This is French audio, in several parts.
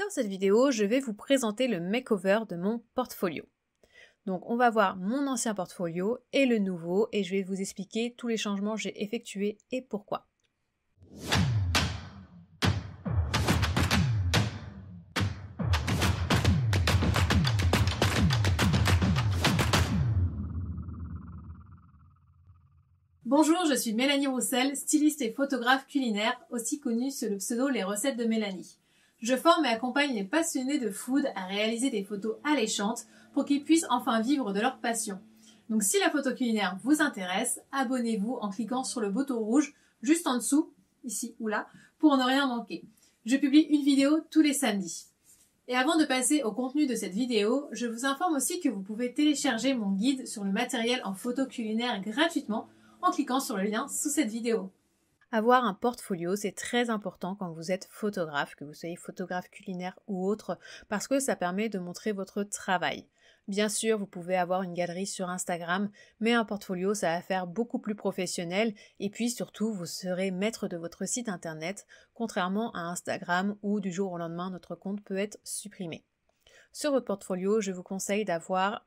Dans cette vidéo, je vais vous présenter le makeover de mon portfolio. Donc on va voir mon ancien portfolio et le nouveau et je vais vous expliquer tous les changements que j'ai effectués et pourquoi. Bonjour, je suis Mélanie Roussel, styliste et photographe culinaire, aussi connue sous le pseudo Les Recettes de Mélanie. Je forme et accompagne les passionnés de food à réaliser des photos alléchantes pour qu'ils puissent enfin vivre de leur passion. Donc si la photo culinaire vous intéresse, abonnez-vous en cliquant sur le bouton rouge juste en dessous, ici ou là, pour ne rien manquer. Je publie une vidéo tous les samedis. Et avant de passer au contenu de cette vidéo, je vous informe aussi que vous pouvez télécharger mon guide sur le matériel en photo culinaire gratuitement en cliquant sur le lien sous cette vidéo. Avoir un portfolio, c'est très important quand vous êtes photographe, que vous soyez photographe culinaire ou autre, parce que ça permet de montrer votre travail. Bien sûr, vous pouvez avoir une galerie sur Instagram, mais un portfolio, ça va faire beaucoup plus professionnel et puis surtout, vous serez maître de votre site internet, contrairement à Instagram où du jour au lendemain, notre compte peut être supprimé. Sur votre portfolio, je vous conseille d'avoir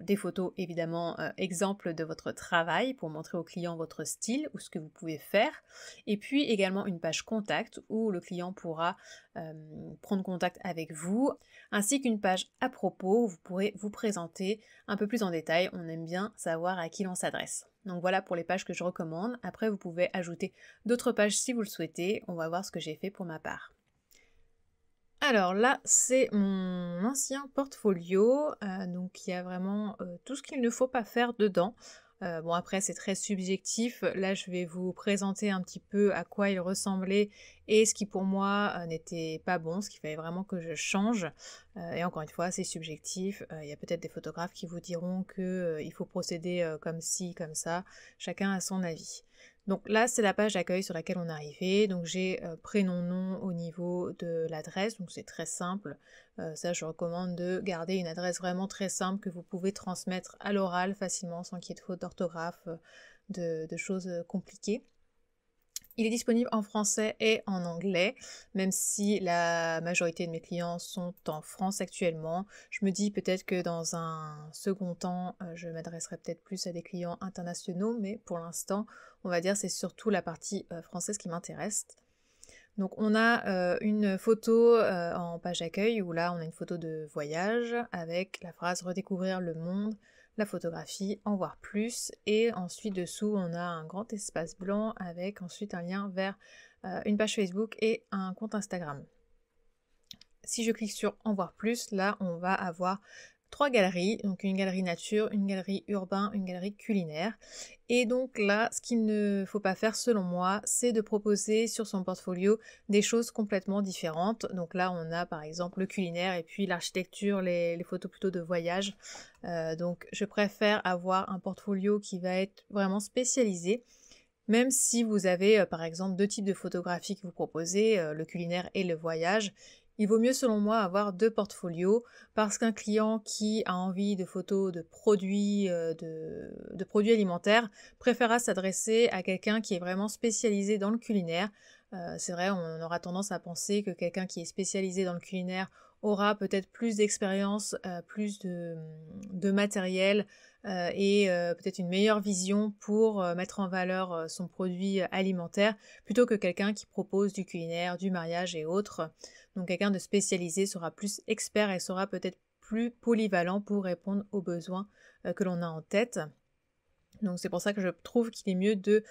des photos évidemment exemples de votre travail pour montrer au client votre style ou ce que vous pouvez faire. Et puis également une page contact où le client pourra prendre contact avec vous, ainsi qu'une page à propos où vous pourrez vous présenter un peu plus en détail. On aime bien savoir à qui l'on s'adresse. Donc voilà pour les pages que je recommande. Après, vous pouvez ajouter d'autres pages si vous le souhaitez. On va voir ce que j'ai fait pour ma part. Alors là, c'est mon ancien portfolio, donc il y a vraiment tout ce qu'il ne faut pas faire dedans. Bon après c'est très subjectif, là je vais vous présenter un petit peu à quoi il ressemblait et ce qui pour moi n'était pas bon, ce qu'il fallait vraiment que je change. Et encore une fois c'est subjectif, il y a peut-être des photographes qui vous diront qu'il faut procéder comme ci, comme ça, chacun a son avis. Donc là, c'est la page d'accueil sur laquelle on est arrivé. Donc j'ai prénom, nom au niveau de l'adresse, donc c'est très simple. Ça, je recommande de garder une adresse vraiment très simple que vous pouvez transmettre à l'oral facilement sans qu'il y ait de faute d'orthographe, de choses compliquées. Il est disponible en français et en anglais, même si la majorité de mes clients sont en France actuellement. Je me dis peut-être que dans un second temps, je m'adresserai peut-être plus à des clients internationaux, mais pour l'instant, on va dire c'est surtout la partie française qui m'intéresse. Donc on a une photo en page d'accueil où là on a une photo de voyage avec la phrase redécouvrir le monde, la photographie, en voir plus, et ensuite dessous on a un grand espace blanc avec ensuite un lien vers une page Facebook et un compte Instagram. Si je clique sur en voir plus, là on va avoir 3 galeries, donc une galerie nature, une galerie urbain, une galerie culinaire. Et donc là, ce qu'il ne faut pas faire selon moi, c'est de proposer sur son portfolio des choses complètement différentes. Donc là, on a par exemple le culinaire et puis l'architecture, les photos plutôt de voyage. Donc je préfère avoir un portfolio qui va être vraiment spécialisé. Même si vous avez par exemple 2 types de photographies que vous proposez, le culinaire et le voyage, il vaut mieux selon moi avoir 2 portfolios parce qu'un client qui a envie de photos de produits, de produits alimentaires préférera s'adresser à quelqu'un qui est vraiment spécialisé dans le culinaire. C'est vrai, on aura tendance à penser que quelqu'un qui est spécialisé dans le culinaire aura peut-être plus d'expérience, plus de matériel et peut-être une meilleure vision pour mettre en valeur son produit alimentaire plutôt que quelqu'un qui propose du culinaire, du mariage et autres. Donc quelqu'un de spécialisé sera plus expert et sera peut-être plus polyvalent pour répondre aux besoins que l'on a en tête. Donc c'est pour ça que je trouve qu'il est mieux de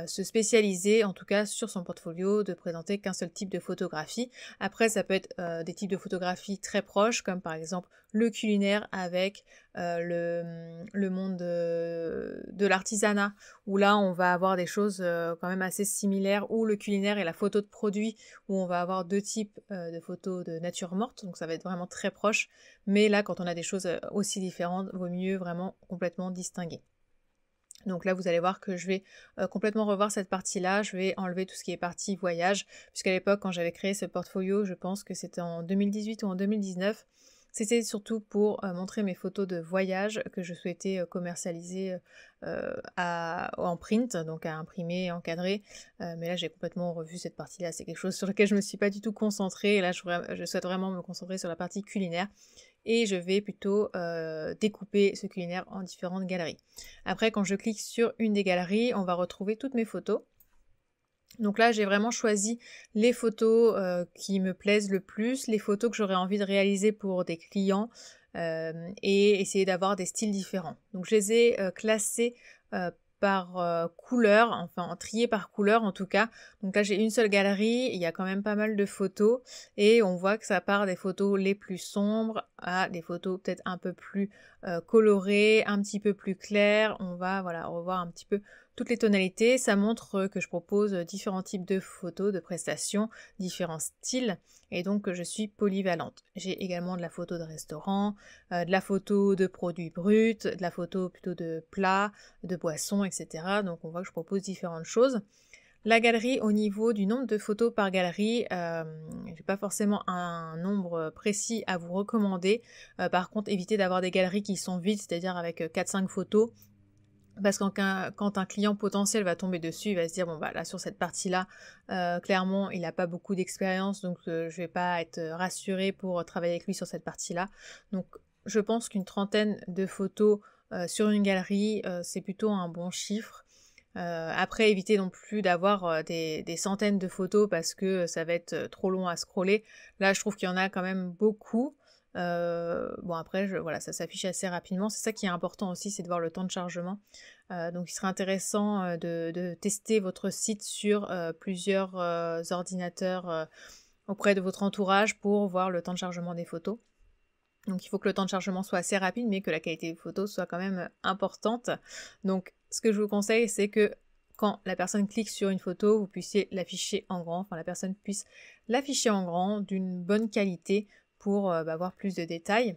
se spécialiser, en tout cas sur son portfolio, de présenter qu'un seul type de photographie. Après ça peut être des types de photographies très proches, comme par exemple le culinaire avec le monde de l'artisanat, où là on va avoir des choses quand même assez similaires, ou le culinaire et la photo de produit, où on va avoir 2 types de photos de nature morte, donc ça va être vraiment très proche, mais là quand on a des choses aussi différentes, vaut mieux vraiment complètement distinguer. Donc là, vous allez voir que je vais complètement revoir cette partie-là. Je vais enlever tout ce qui est partie voyage, puisqu'à l'époque, quand j'avais créé ce portfolio, je pense que c'était en 2018 ou en 2019, C'était surtout pour montrer mes photos de voyage que je souhaitais commercialiser en print, donc à imprimer, encadrer. Mais là, j'ai complètement revu cette partie-là. C'est quelque chose sur lequel je me suis pas du tout concentrée. Et là, je souhaite vraiment me concentrer sur la partie culinaire. Et je vais plutôt découper ce culinaire en différentes galeries. Après, quand je clique sur une des galeries, on va retrouver toutes mes photos. Donc là, j'ai vraiment choisi les photos qui me plaisent le plus, les photos que j'aurais envie de réaliser pour des clients et essayer d'avoir des styles différents. Donc je les ai classés par couleur, enfin triés par couleur en tout cas. Donc là, j'ai une seule galerie, il y a quand même pas mal de photos et on voit que ça part des photos les plus sombres à des photos peut-être un peu plus colorées, un petit peu plus claires. On va revoir un petit peu toutes les tonalités. Ça montre que je propose différents types de photos, de prestations, différents styles, et donc que je suis polyvalente. J'ai également de la photo de restaurant, de la photo de produits bruts, de la photo plutôt de plats, de boissons, etc. Donc on voit que je propose différentes choses. La galerie, au niveau du nombre de photos par galerie, j'ai pas forcément un nombre précis à vous recommander. Par contre, évitez d'avoir des galeries qui sont vides, c'est-à-dire avec 4-5 photos. Parce que quand un client potentiel va tomber dessus, il va se dire bon bah là sur cette partie-là, clairement il n'a pas beaucoup d'expérience, donc je vais pas être rassurée pour travailler avec lui sur cette partie-là. Donc je pense qu'une trentaine de photos sur une galerie, c'est plutôt un bon chiffre. Après, évitez non plus d'avoir des centaines de photos parce que ça va être trop long à scroller. Là, je trouve qu'il y en a quand même beaucoup. Bon après, voilà, ça s'affiche assez rapidement. C'est ça qui est important aussi, c'est de voir le temps de chargement. Donc il serait intéressant de tester votre site sur plusieurs ordinateurs auprès de votre entourage pour voir le temps de chargement des photos. Donc il faut que le temps de chargement soit assez rapide, mais que la qualité des photos soit quand même importante. Donc ce que je vous conseille, c'est que quand la personne clique sur une photo, vous puissiez l'afficher en grand, enfin la personne puisse l'afficher en grand, d'une bonne qualité pour voir plus de détails.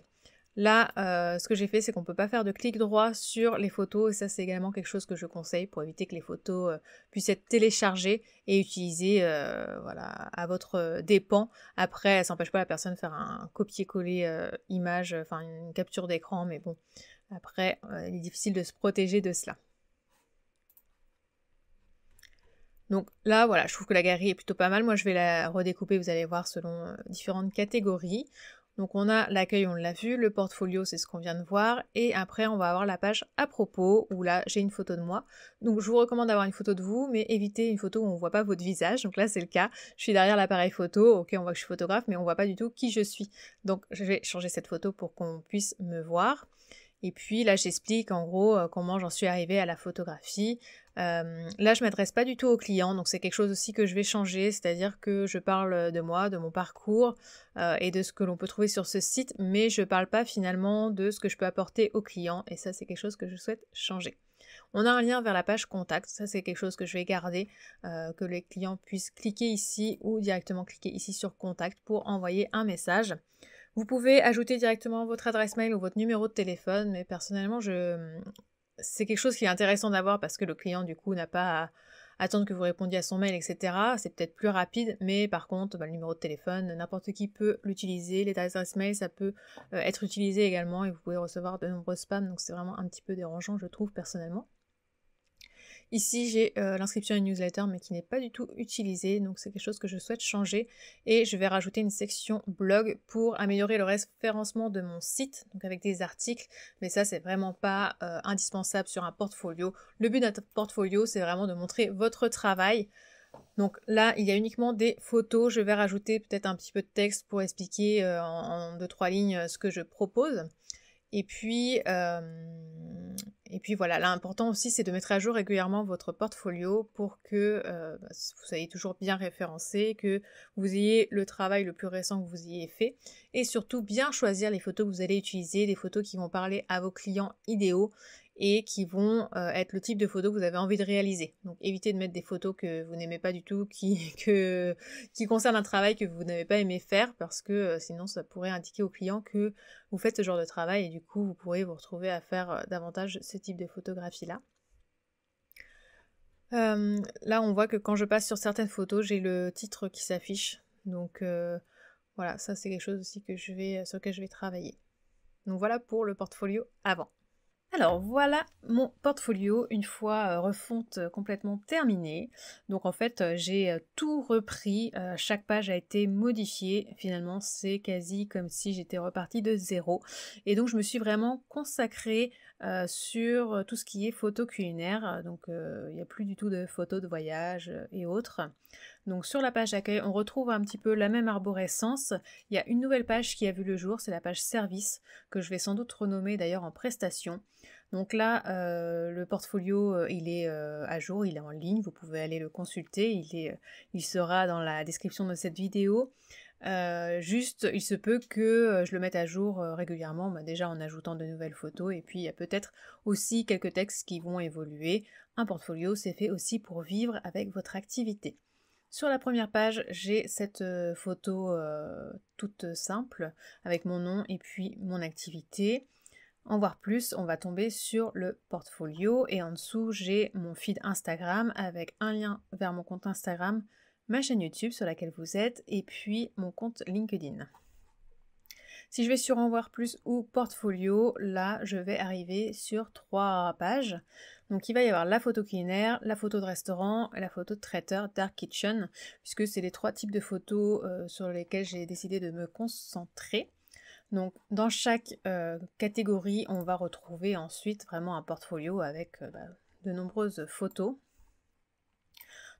Là, ce que j'ai fait, c'est qu'on ne peut pas faire de clic droit sur les photos, et ça c'est également quelque chose que je conseille pour éviter que les photos puissent être téléchargées et utilisées à votre dépens. Après, ça n'empêche pas la personne de faire un copier-coller image, enfin une capture d'écran, mais bon, après, il est difficile de se protéger de cela. Donc là, voilà, je trouve que la galerie est plutôt pas mal. Moi, je vais la redécouper, vous allez voir, selon différentes catégories. Donc on a l'accueil, on l'a vu, le portfolio, c'est ce qu'on vient de voir, et après on va avoir la page à propos, où là j'ai une photo de moi. Donc je vous recommande d'avoir une photo de vous, mais évitez une photo où on ne voit pas votre visage. Donc là c'est le cas, je suis derrière l'appareil photo, ok on voit que je suis photographe, mais on ne voit pas du tout qui je suis. Donc je vais changer cette photo pour qu'on puisse me voir. Et puis là j'explique en gros comment j'en suis arrivée à la photographie. Là je m'adresse pas du tout aux clients, donc c'est quelque chose aussi que je vais changer, c'est-à-dire que je parle de moi, de mon parcours et de ce que l'on peut trouver sur ce site, mais je parle pas finalement de ce que je peux apporter aux clients, et ça c'est quelque chose que je souhaite changer. On a un lien vers la page contact, ça c'est quelque chose que je vais garder, que les clients puissent cliquer ici ou directement cliquer ici sur contact pour envoyer un message. Vous pouvez ajouter directement votre adresse mail ou votre numéro de téléphone, mais personnellement, c'est quelque chose qui est intéressant d'avoir parce que le client, du coup, n'a pas à attendre que vous répondiez à son mail, etc. C'est peut-être plus rapide, mais par contre, le numéro de téléphone, n'importe qui peut l'utiliser. Les adresses mail, ça peut être utilisé également et vous pouvez recevoir de nombreux spams, donc c'est vraiment un petit peu dérangeant, je trouve, personnellement. Ici, j'ai l'inscription à une newsletter, mais qui n'est pas du tout utilisée, donc c'est quelque chose que je souhaite changer. Et je vais rajouter une section blog pour améliorer le référencement de mon site, donc avec des articles. Mais ça, c'est vraiment pas indispensable sur un portfolio. Le but d'un portfolio, c'est vraiment de montrer votre travail. Donc là, il y a uniquement des photos. Je vais rajouter peut-être un petit peu de texte pour expliquer en 2-3 lignes ce que je propose. Et puis voilà, l'important aussi c'est de mettre à jour régulièrement votre portfolio pour que vous soyez toujours bien référencé, que vous ayez le travail le plus récent que vous ayez fait, et surtout bien choisir les photos que vous allez utiliser, des photos qui vont parler à vos clients idéaux et qui vont être le type de photos que vous avez envie de réaliser. Donc évitez de mettre des photos que vous n'aimez pas du tout, qui concernent un travail que vous n'avez pas aimé faire, parce que sinon ça pourrait indiquer au client que vous faites ce genre de travail et du coup vous pourrez vous retrouver à faire davantage ce type de photographie-là. Là on voit que quand je passe sur certaines photos, j'ai le titre qui s'affiche, donc Voilà, ça c'est quelque chose aussi sur lequel je vais travailler. Donc voilà pour le portfolio avant. Alors voilà mon portfolio une fois refonte complètement terminée. Donc en fait j'ai tout repris, chaque page a été modifiée. Finalement c'est quasi comme si j'étais repartie de zéro. Et donc je me suis vraiment consacrée sur tout ce qui est photo culinaire. Donc il n'y a plus du tout de photos de voyage et autres. Donc sur la page d'accueil, on retrouve un petit peu la même arborescence. Il y a une nouvelle page qui a vu le jour, c'est la page service, que je vais sans doute renommer d'ailleurs en prestation. Donc là, le portfolio, il est à jour, il est en ligne, vous pouvez aller le consulter, il sera dans la description de cette vidéo. Juste, il se peut que je le mette à jour régulièrement, déjà en ajoutant de nouvelles photos, et puis il y a peut-être aussi quelques textes qui vont évoluer. Un portfolio, c'est fait aussi pour vivre avec votre activité. Sur la première page, j'ai cette photo toute simple, avec mon nom et puis mon activité. En voir plus, on va tomber sur le portfolio et en dessous, j'ai mon feed Instagram avec un lien vers mon compte Instagram, ma chaîne YouTube sur laquelle vous êtes et puis mon compte LinkedIn. Si je vais sur en voir plus ou portfolio, là je vais arriver sur 3 pages. Donc il va y avoir la photo culinaire, la photo de restaurant et la photo de traiteur Dark Kitchen, puisque c'est les 3 types de photos sur lesquelles j'ai décidé de me concentrer. Donc dans chaque catégorie, on va retrouver ensuite vraiment un portfolio avec de nombreuses photos.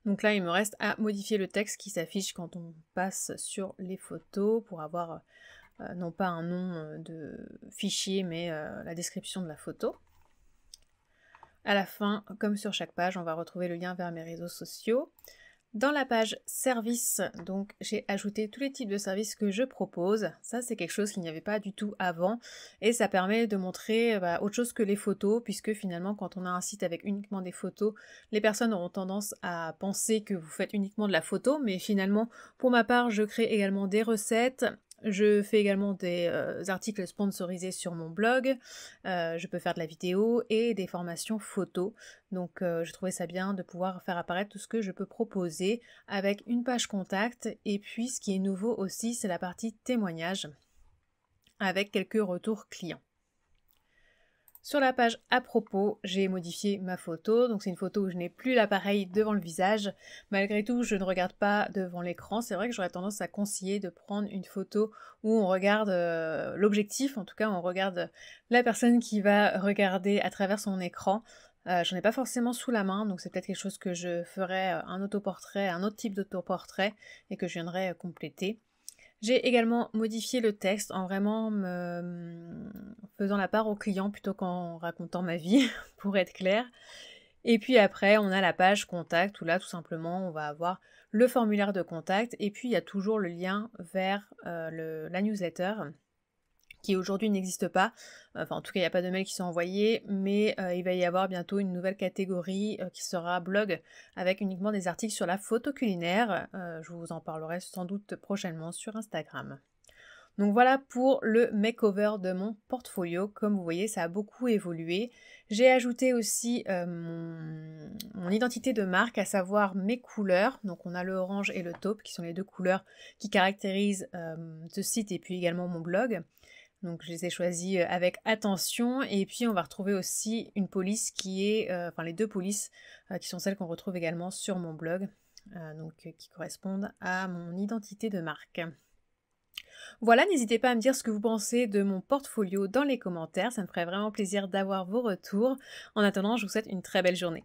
Donc là, il me reste à modifier le texte qui s'affiche quand on passe sur les photos pour avoir non pas un nom de fichier, mais la description de la photo. À la fin, comme sur chaque page, on va retrouver le lien vers mes réseaux sociaux. Dans la page service, donc j'ai ajouté tous les types de services que je propose. Ça, c'est quelque chose qu'il n'y avait pas du tout avant et ça permet de montrer autre chose que les photos, puisque finalement, quand on a un site avec uniquement des photos, les personnes auront tendance à penser que vous faites uniquement de la photo, mais finalement, pour ma part, je crée également des recettes. Je fais également des articles sponsorisés sur mon blog, je peux faire de la vidéo et des formations photos. Donc je trouvais ça bien de pouvoir faire apparaître tout ce que je peux proposer avec une page contact. Et puis ce qui est nouveau aussi, c'est la partie témoignage avec quelques retours clients. Sur la page à propos, j'ai modifié ma photo, donc c'est une photo où je n'ai plus l'appareil devant le visage. Malgré tout, je ne regarde pas devant l'écran. C'est vrai que j'aurais tendance à conseiller de prendre une photo où on regarde l'objectif, en tout cas on regarde la personne qui va regarder à travers son écran. J'en ai pas forcément sous la main, donc c'est peut-être quelque chose que je ferai un autoportrait, un autre type d'autoportrait et que je viendrai compléter. J'ai également modifié le texte en vraiment me faisant la part au client plutôt qu'en racontant ma vie, pour être clair. Et puis après, on a la page contact où là, tout simplement, on va avoir le formulaire de contact et puis il y a toujours le lien vers la newsletter qui aujourd'hui n'existe pas. Enfin, en tout cas, il n'y a pas de mails qui sont envoyés, mais il va y avoir bientôt une nouvelle catégorie qui sera blog avec uniquement des articles sur la photo culinaire. Je vous en parlerai sans doute prochainement sur Instagram. Donc voilà pour le makeover de mon portfolio. Comme vous voyez, ça a beaucoup évolué. J'ai ajouté aussi mon identité de marque, à savoir mes couleurs. Donc on a le orange et le taupe, qui sont les deux couleurs qui caractérisent ce site et puis également mon blog. Donc je les ai choisis avec attention et puis on va retrouver aussi une police qui est, les deux polices qui sont celles qu'on retrouve également sur mon blog, qui correspondent à mon identité de marque. Voilà, n'hésitez pas à me dire ce que vous pensez de mon portfolio dans les commentaires, ça me ferait vraiment plaisir d'avoir vos retours. En attendant, je vous souhaite une très belle journée.